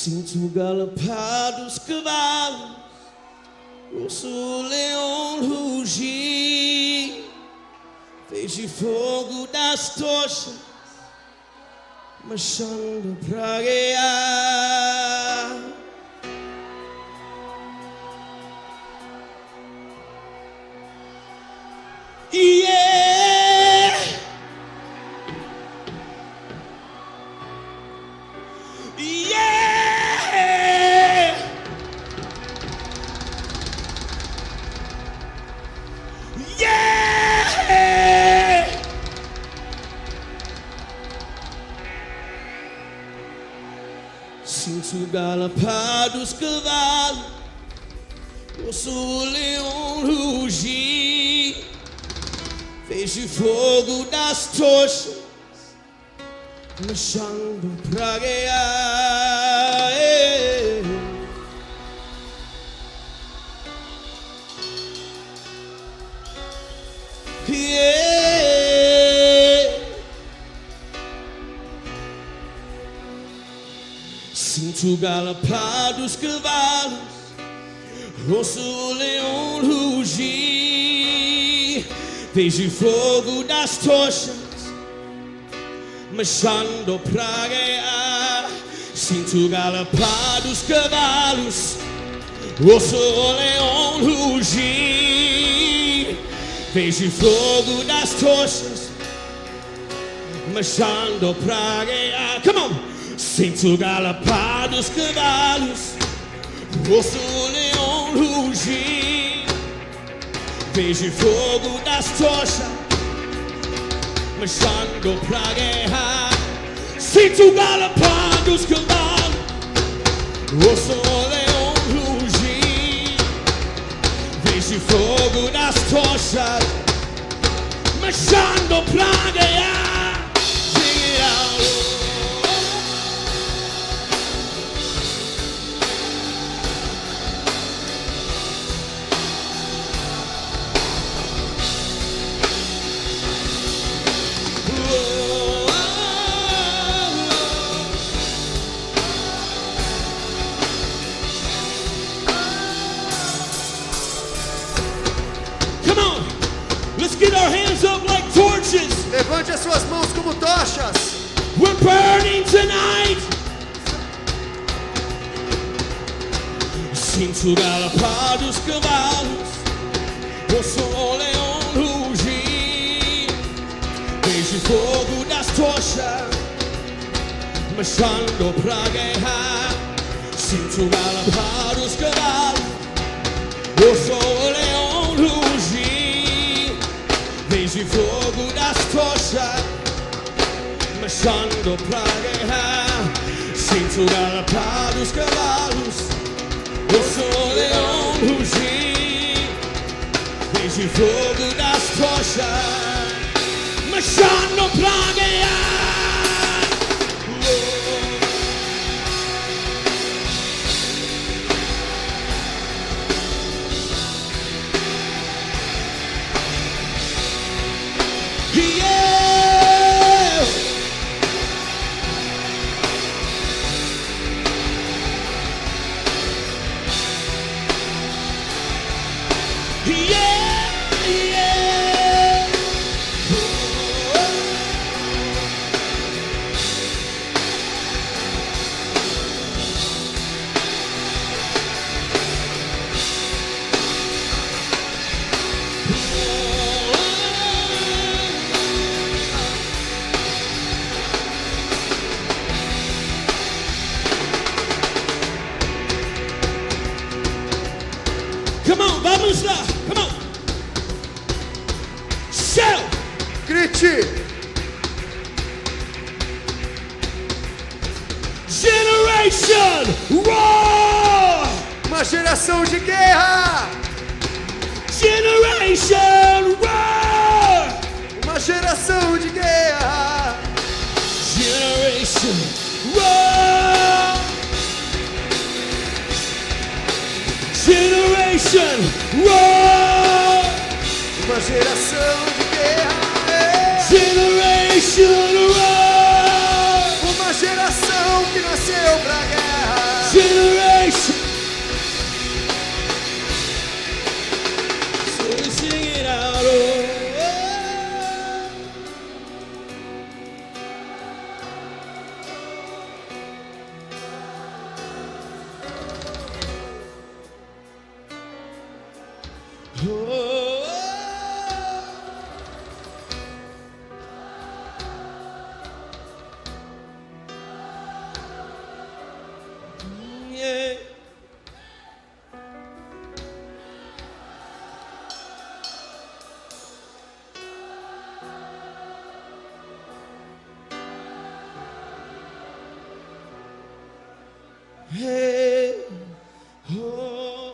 Sinto o galopar dos cavalos, ouço o leão rugir, vejo fogo das tochas marchando pra guiar. Yeah. Yeah. Yeah. Sinto o galopar dos cavalos, ouço o leão rugir, vejo fogo das tochas marchando pra guiar. Yeah. Sinto o galopar dos cavalos, ouço o leão rugir, vejo fogo das tochas marchando pra guiar. Sinto o galopar dos cavalos, ouço o leão rugir, vejo fogo das tochas marchando pra guiar. Come on! Sinto o galopar dos cavalos, ouço o leão rugir, vejo fogo das tochas marchando pra guerra. Sinto o galopar dos cavalos, ouço o leão rugir, vejo fogo das tochas marchando pra guerra. Get our hands up like torches. Levante as suas mãos como tochas. We're burning tonight. Sinto o galopar dos cavalos, ouço o leão rugir, vejo fogo das tochas marchando pra guerra. Sinto o galopar dos cavalos, ouço o leão rugir, vejo fogo das tochas marchando pra guerra. Sinto o galopar dos cavalos, ouço o leão rugir, vejo fogo das tochas marchando pra guerra. Vamos lá, come on. Shout. Grite. Generation Roar. Uma geração de guerra. Generation Roar. Uma geração de guerra. Generation Roar. Generation Roar. Uma geração de guerra. Generation Roar. Uma geração que nasceu pra guerra. Yeah. Hey, oh.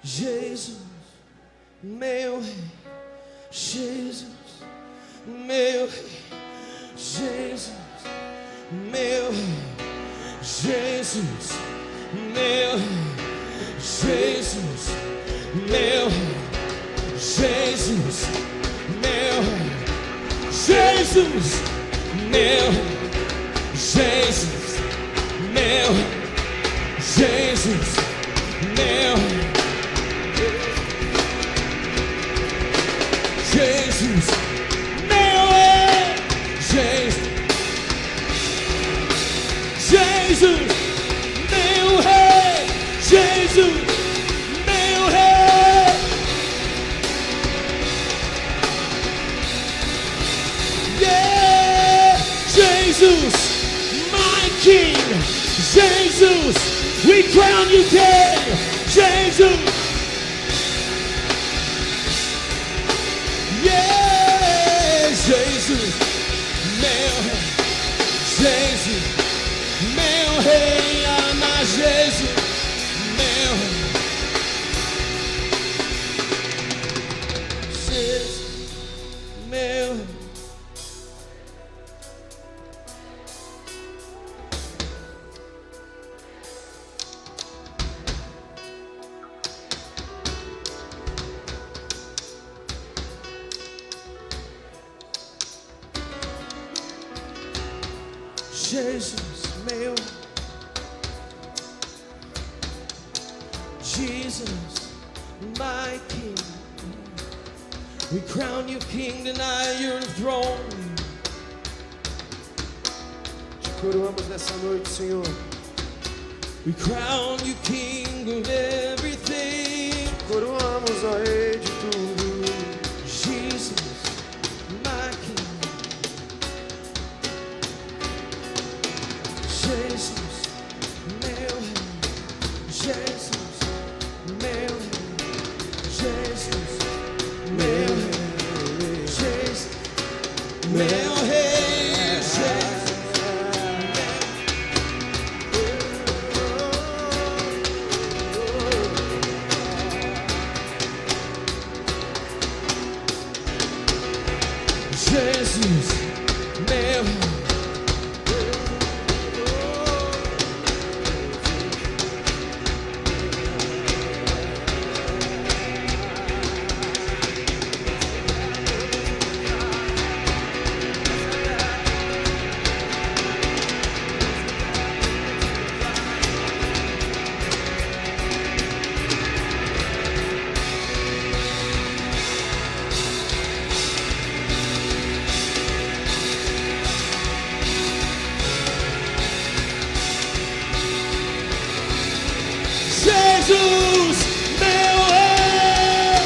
Jesus, meu rei, Jesus, meu rei, Jesus, meu rei, Jesus, meu rei, Jesus, meu rei, Jesus, meu rei, Jesus, meu rei, Jesus, meu rei, Jesus, meu rei. Jesus, meu rei, Jesus, Jesus, meu rei, Jesus, meu rei. Yeah, Jesus, my King, Jesus, we crown you King, Jesus. Jesus, meu rei, Jesus, meu rei, ama Jesus, meu rei, Jesus, meu rei. Jesus, meu, Jesus, my King, we crown you King, deny your throne. Te coroamos nessa noite, Senhor. We crown you King of everything. Coroamos, ó Rei de tudo. Jesus, my King. Jesus, meu rei, Jesus, meu rei, Jesus, meu rei, Jesus, meu rei, Jesus, Jesus, meu rei. Jesus, meu rei,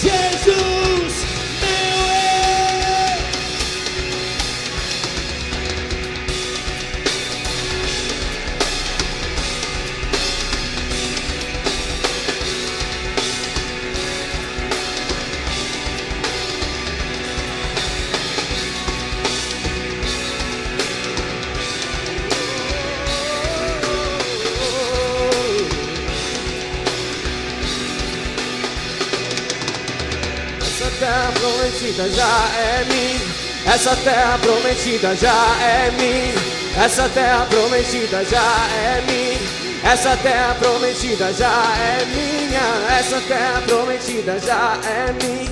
Jesus, meu rei. Terra prometida já é minha. Essa terra prometida já é minha. Essa terra prometida já é minha. Essa terra prometida já é minha. Essa terra prometida já é minha.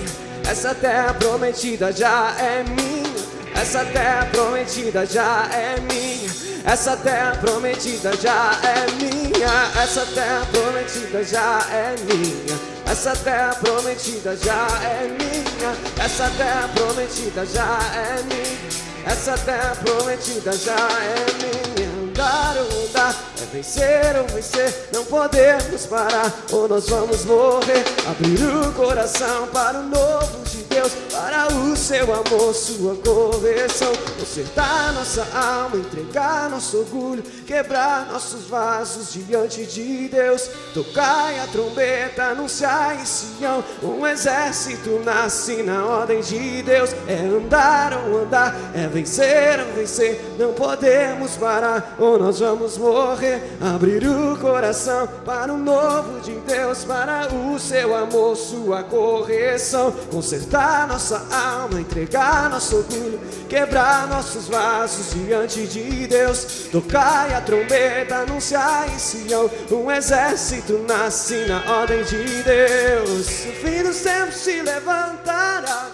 Essa terra prometida já é minha. Essa terra prometida já é minha. Essa terra prometida já é minha. Essa terra prometida já é minha. essa terra prometida já é minha. Essa terra prometida já é minha. Essa terra prometida já é minha. Andar ou andar é vencer ou vencer. Não podemos parar ou nós vamos morrer. Abrir o coração para o novo de Deus, para o seu amor, sua correção. Consertar nossa alma, entregar nosso orgulho, quebrar nossos vasos diante de Deus. Tocai a trombeta, anunciai em Sião, um exército nasce na ordem de Deus. É andar ou andar, é vencer ou vencer. Não podemos parar ou nós vamos morrer. Abrir o coração para o novo de Deus, para o seu amor, sua correção. Consertar nossa alma, entregar nosso orgulho, quebrar nossos vasos diante de Deus. Tocai a trombeta, anunciai em Sião, um exército nasce na ordem de Deus. No fim dos tempos se levantará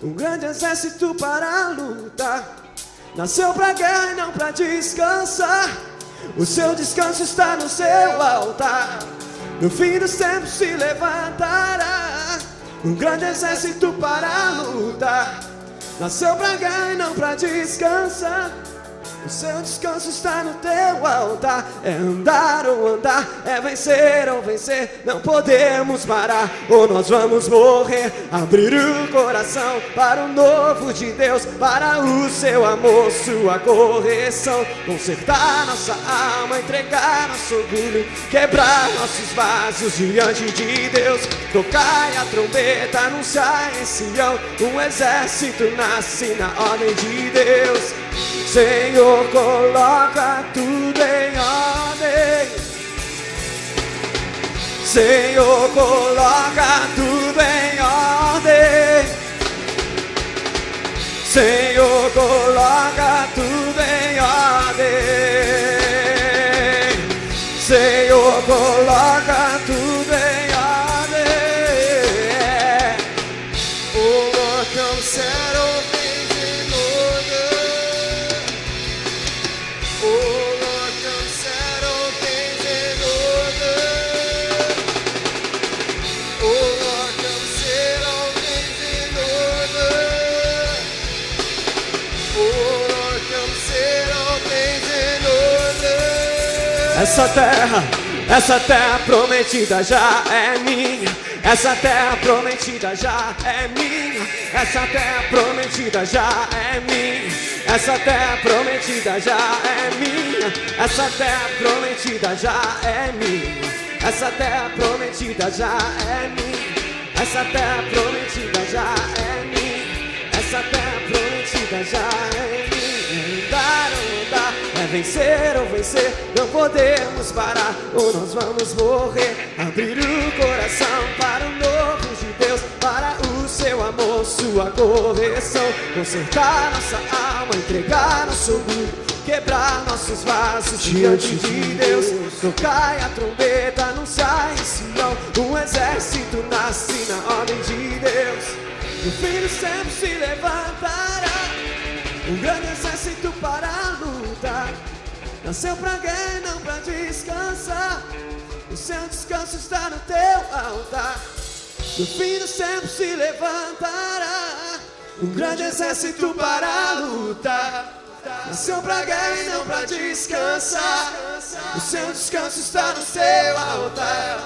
um grande exército para lutar. Nasceu pra guerra e não pra descansar. O seu descanso está no seu altar. No fim dos tempos se levantará um grande exército para lutar. Nasceu pra guerra e não pra descansar. O seu descanso está no teu altar. É andar ou andar, é vencer ou vencer. Não podemos parar ou nós vamos morrer. Abrir o coração para o novo de Deus, para o seu amor, sua correção. Consertar nossa alma, entregar nosso orgulho, quebrar nossos vasos diante de Deus. Tocai a trombeta, anunciai em Sião, um exército nasce na ordem de Deus. Senhor, coloca tudo em ordem. Senhor, coloca tudo em ordem. Senhor, coloca tudo em ordem. Senhor, coloca tudo em ordem. Oh, Lord, come settle things in order. Oh Lord, come settle things in order. Oh Lord, come settle things in order. Oh Lord, come settle things in order. Essa terra prometida já é minha. Essa terra prometida já é minha. Essa terra prometida já é minha. Essa terra prometida já é minha. Essa terra prometida já é minha. Essa terra prometida já é minha. Essa terra prometida já é minha. Essa terra prometida já é minha. Andar ou andar, é vencer ou vencer. Não podemos parar ou nós vamos morrer. Abrir o coração para o novo de Deus, para o seu amor, sua correção. Consertar nossa alma, entregar nosso orgulho, quebrar nossos vasos diante de Deus. Tocai a trombeta, anunciai em Sião, um exército nasce na ordem de Deus. No fim dos tempos se levantará um grande exército para lutar. Nasceu pra guerra e não pra descansar. O seu descanso está no teu altar. No fim dos tempos se levantará um grande exército para lutar. Nasceu pra guerra e não pra descansar. O seu descanso está no seu altar.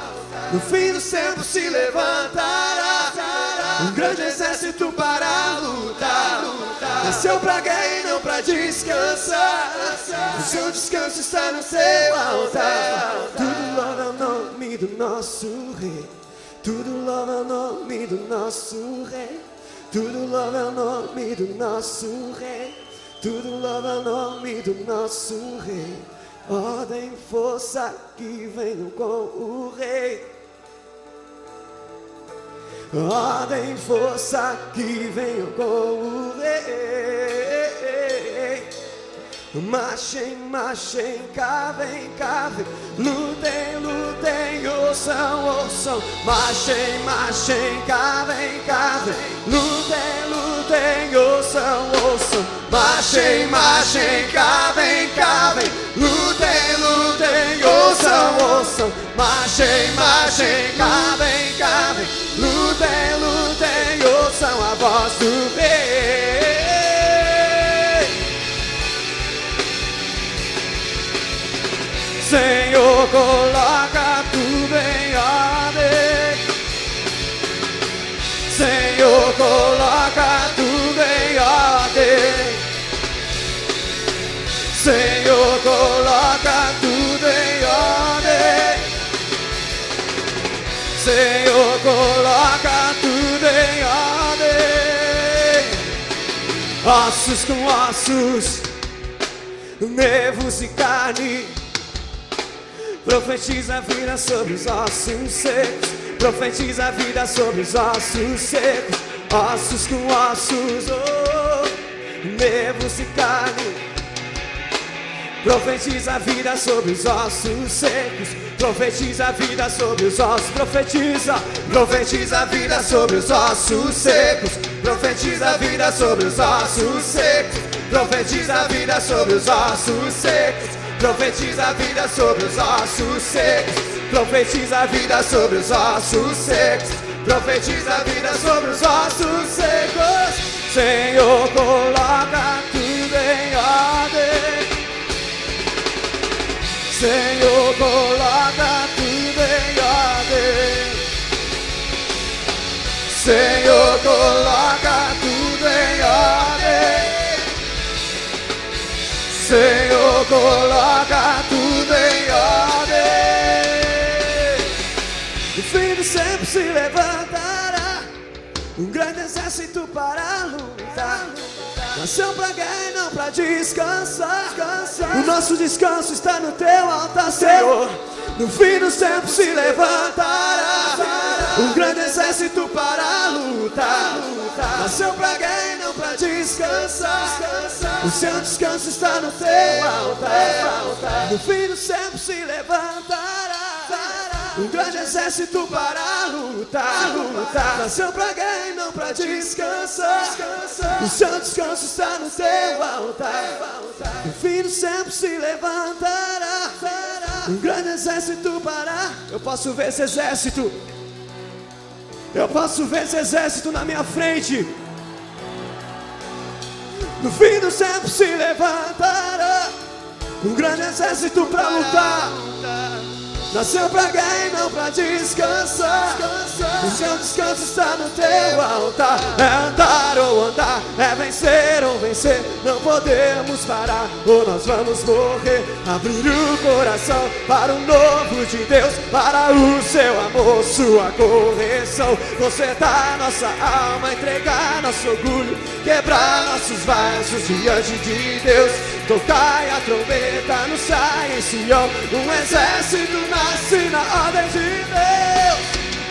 No fim dos tempos se levantará um grande exército para lutar. Nasceu pra guerra e não pra descansar. O seu descanso está no seu altar. Tudo louva o nome do nosso rei. Tudo louva o nome do nosso rei. Tudo louva o nome do nosso rei. Tudo louva o nome do nosso rei. Ordem, força que venham com o rei. Ordem, força que venham com o rei. Marchem, marchem, cá vem, lutem, lutem, ouçam, ouçam. Marchem, marchem, cá vem, lutem, lutem, ouçam, ouçam. Marchem, marchem, cá vem, lutem, lutem, ouçam, ouçam. Marchem, cá vem, lutem, ouçam a voz do rei. Senhor, coloca tudo em ordem. Senhor, coloca tudo em ordem. Senhor, coloca tudo em ordem. Senhor, coloca tudo em ordem. Ossos com ossos, nervos e carne. Profetiza a vida sobre os ossos secos. Profetiza a vida sobre os ossos secos. Ossos com ossos, nervos e carne. Profetiza a vida sobre os ossos secos. Profetiza a vida sobre os ossos. Profetiza a vida sobre os ossos secos. Profetiza a vida sobre os ossos secos. Profetiza a vida sobre os ossos secos. Profetiza a vida sobre os ossos secos. Profetiza a vida sobre os ossos secos. Profetiza a vida sobre os ossos secos. Senhor, coloca tudo em ordem. Senhor, coloca tudo em ordem. Senhor, coloca tudo em ordem. Senhor, coloca tudo em ordem. O fim do sempre se levantará, um grande exército para lutar. Nação pra guerra e não pra descansar. O nosso descanso está no teu altar, Senhor. No fim do sempre se levantará, um grande exército para lutar. Nação pra guerra e não pra descansar. O seu descanso está no teu altar. No fim do sempre se levantará, um grande exército para lutar. Nação pra guerra e não pra descansar. O seu descanso está no teu altar. No fim do sempre se levantará, um grande exército para. Eu posso ver esse exército. Eu posso ver esse exército na minha frente. No fim do sempre se levantará, um grande exército para lutar. Nasceu pra guerra e não pra descansar. O seu descanso está no teu altar. É andar ou andar, é vencer ou vencer. Não podemos parar ou nós vamos morrer. Abrir o coração para o novo de Deus, para o seu amor, sua correção. Consertar nossa alma, entregar nosso orgulho, quebrar nossos vasos diante de Deus. Tocai a trombeta no sai em Sião, um exército nasce na ordem de Deus.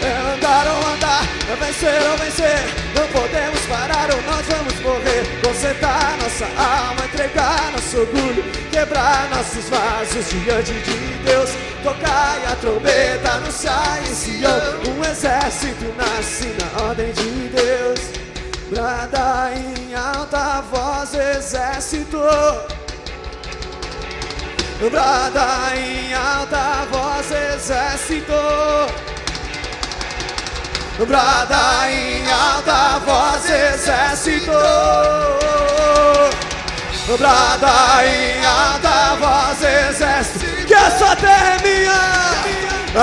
É andar ou andar, é vencer ou vencer. Não podemos parar ou nós vamos morrer. Consertar nossa alma, entregar nosso orgulho, quebrar nossos vasos diante de Deus. Tocai a trombeta no sai em Sião, um exército nasce na ordem de Deus. Brada em alta voz, exército. Brada em alta voz, exército. Brada em alta voz, exército. Brada em alta voz, exército. Que essa terra é minha.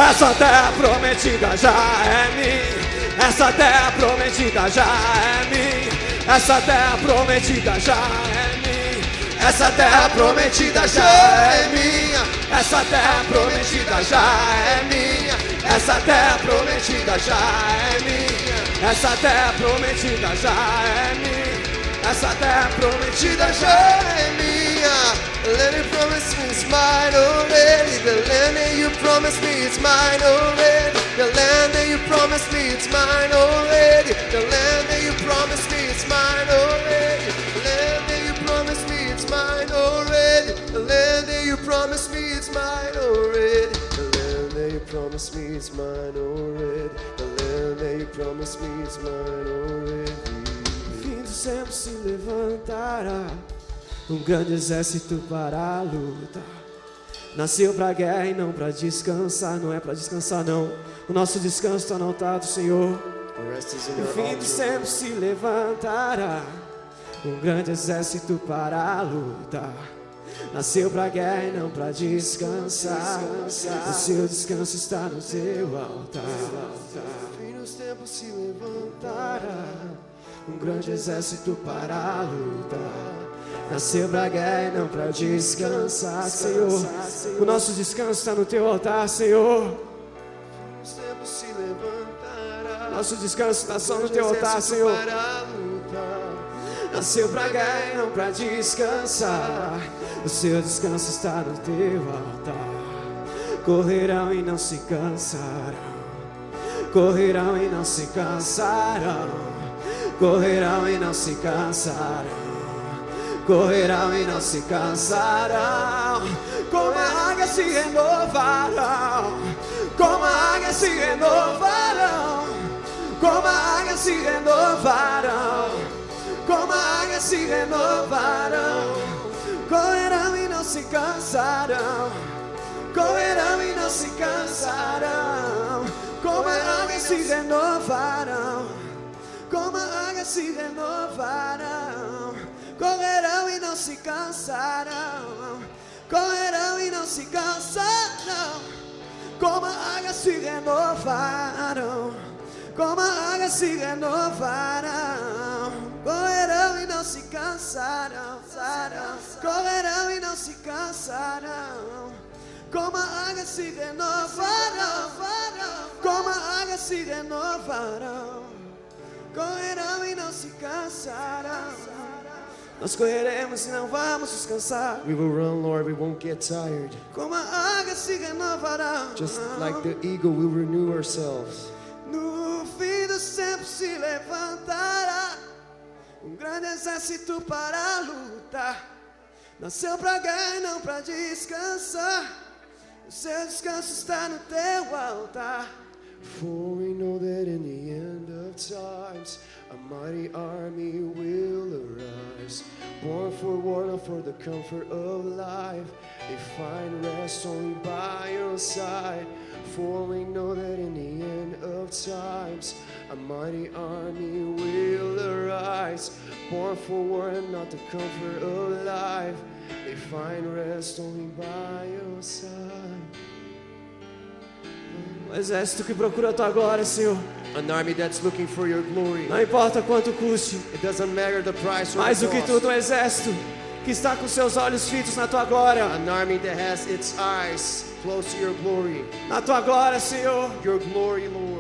Essa terra prometida já é minha. Essa terra prometida já é minha. Essa terra prometida já é minha. Essa terra prometida já é minha. Essa terra prometida já é minha. Essa terra prometida já é minha. Essa terra prometida já é minha. Essa terra prometida já é minha. The land you promised me is mine already. The land that you promised me is mine already. The land that you promised me is mine already. The land that you promised me is mine already. The land that you promised me is mine already. The land that you promised me is mine already. The land that you promised me is mine already. The land that you promised me is mine already. O fim do sempre se levantará, um grande exército para a luta. Nasceu pra guerra e não pra descansar. Não é pra descansar não. O nosso descanso está no altar do Senhor. No fim dos tempos se levantará um grande exército para lutar. Nasceu pra guerra e não pra descansar. O seu descanso está no teu altar. No fim dos tempos se levantará um grande exército para lutar. Nasceu pra guerra e não pra descansar, Senhor. O nosso descanso está no teu altar, Senhor. Os tempos se levantará. Nosso descanso está só no teu altar, Senhor. Nasceu pra guerra e não pra descansar. O seu descanso está no teu altar. Correrão e não se cansarão. Correrão e não se cansarão. Correrão e não se cansarão. Correrão e não se cansarão. Como a águia se renovarão. Como a águia se renovarão. Como a águia se renovarão. Como a águia se renovarão. Correrão e não se cansarão. Correrão e não se cansarão. Como a águia se renovarão. Como a águia se renovarão. Correrão e não se cansarão. Correrão e não se cansarão. Como a águia se renovarão. Como a águia se renovarão. Correrão e não se cansarão. Correrão e não se cansarão. Como a águia se renovarão. Como a águia se renovarão. Correrão e não se cansarão. Nós correremos e não vamos descansar. We will run, Lord, we won't get tired. Como a águia se renovará. Just like the eagle, we'll renew ourselves. No fim dos tempos se levantará um grande exército para lutar. Nasceu pra guerra e não pra descansar. O seu descanso está no teu altar. For we know that in the end of times a mighty army will arise, born for war, not for the comfort of life. They find rest only by your side. For we know that in the end of times a mighty army will arise, born for war and not the comfort of life. They find rest only by your side. Um exército que procura a tua glória, Senhor. An army that's looking for your glory. Não importa quanto custe. It doesn't matter the price or Mais the do que cost. tudo, um exército que está com seus olhos fitos na tua glória. An army that has its eyes close to your glory. Na tua glória, Senhor. Your glory, Lord.